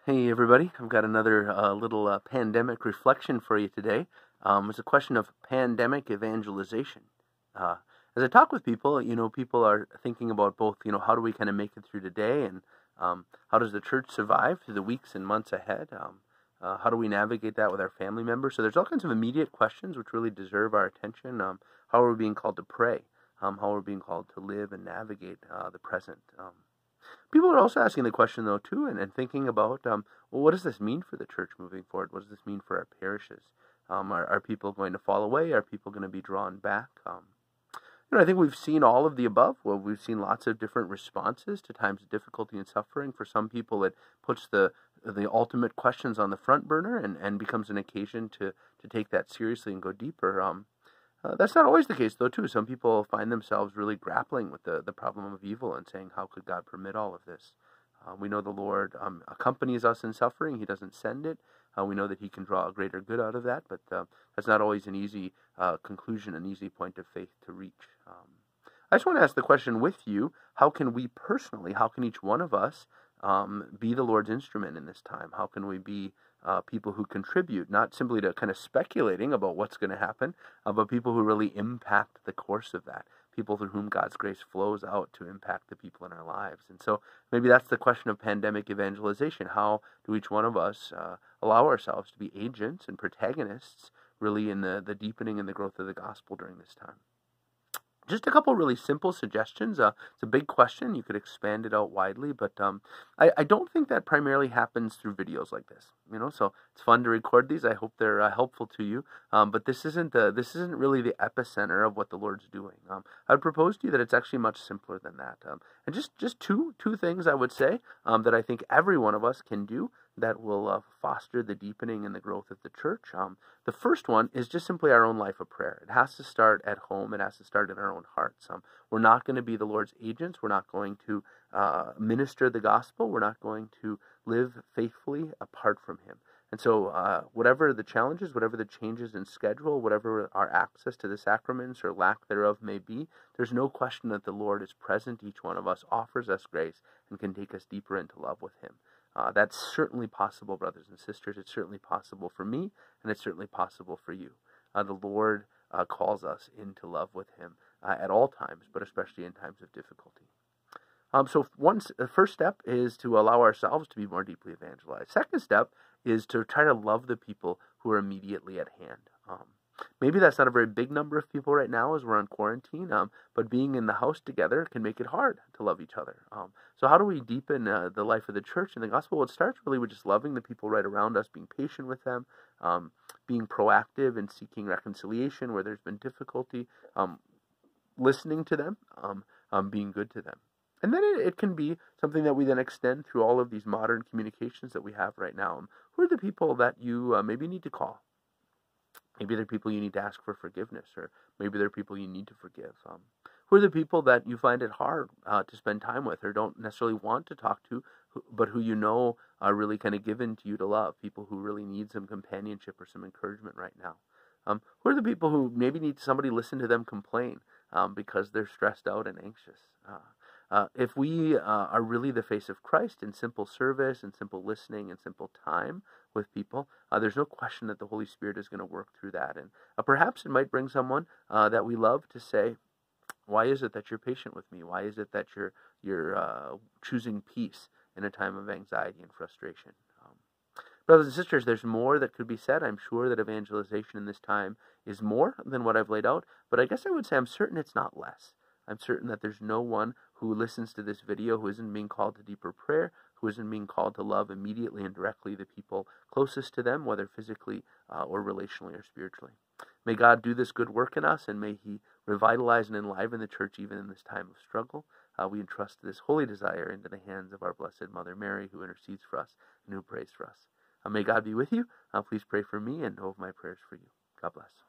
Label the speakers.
Speaker 1: Hey everybody, I've got another little pandemic reflection for you today. It's a question of pandemic evangelization. Uh, as I talk with people, people are thinking about both, how do we kind of make it through today and how does the church survive through the weeks and months ahead? How do we navigate that with our family members? So there's all kinds of immediate questions which really deserve our attention. How are we being called to pray? How are we being called to live and navigate the present? People are also asking the question, though, too, and thinking about, well, what does this mean for the church moving forward? What does this mean for our parishes? Are people going to fall away? Are people going to be drawn back? I think we've seen all of the above. Well, we've seen lots of different responses to times of difficulty and suffering. For some people, it puts the ultimate questions on the front burner and becomes an occasion to take that seriously and go deeper. That's not always the case, though, too. Some people find themselves really grappling with the problem of evil and saying, how could God permit all of this? We know the Lord accompanies us in suffering. He doesn't send it. We know that he can draw a greater good out of that, but that's not always an easy conclusion, an easy point of faith to reach. I just want to ask the question with you, how can we personally, how can each one of us be the Lord's instrument in this time? How can we be people who contribute, not simply to kind of speculating about what's going to happen, but people who really impact the course of that, people through whom God's grace flows out to impact the people in our lives. And so maybe that's the question of pandemic evangelization. How do each one of us allow ourselves to be agents and protagonists really in the deepening and the growth of the gospel during this time? Just a couple really simple suggestions. It's a big question. You could expand it out widely, but I don't think that primarily happens through videos like this. So it's fun to record these. I hope they're helpful to you. But this isn't really the epicenter of what the Lord's doing. I would propose to you that it's actually much simpler than that. And just two things I would say that I think every one of us can do that will foster the deepening and the growth of the church. The first one is just simply our own life of prayer. It has to start at home. It has to start in our own hearts. We're not going to be the Lord's agents. We're not going to minister the gospel. We're not going to live faithfully apart from him. And so whatever the challenges, whatever the changes in schedule, whatever our access to the sacraments or lack thereof may be, there's no question that the Lord is present. Each one of us offers us grace and can take us deeper into love with him. That's certainly possible, brothers and sisters. It's certainly possible for me, and it's certainly possible for you. The Lord calls us into love with him at all times, but especially in times of difficulty. So the first step is to allow ourselves to be more deeply evangelized. Second step is to try to love the people who are immediately at hand. Maybe that's not a very big number of people right now as we're on quarantine, but being in the house together can make it hard to love each other. So how do we deepen the life of the church and the gospel? Well, it starts really with just loving the people right around us, being patient with them, being proactive and seeking reconciliation where there's been difficulty, listening to them, being good to them. And then it can be something that we then extend through all of these modern communications that we have right now. Who are the people that you maybe need to call? Maybe they're people you need to ask for forgiveness, or maybe they're people you need to forgive. Who are the people that you find it hard to spend time with or don't necessarily want to talk to, but who you know are really kind of given to you to love, people who really need some companionship or some encouragement right now? Who are the people who maybe need somebody listen to them complain because they're stressed out and anxious? If we are really the face of Christ in simple service and simple listening and simple time with people, there's no question that the Holy Spirit is going to work through that. And perhaps it might bring someone that we love to say, why is it that you're patient with me? Why is it that you're choosing peace in a time of anxiety and frustration? Brothers and sisters, there's more that could be said. I'm sure that evangelization in this time is more than what I've laid out, but I guess I would say I'm certain it's not less. I'm certain that there's no one who listens to this video who isn't being called to deeper prayer, who isn't being called to love immediately and directly the people closest to them, whether physically or relationally or spiritually. May God do this good work in us, and may he revitalize and enliven the church even in this time of struggle. We entrust this holy desire into the hands of our Blessed Mother Mary, who intercedes for us and who prays for us. May God be with you. Please pray for me and know of my prayers for you. God bless.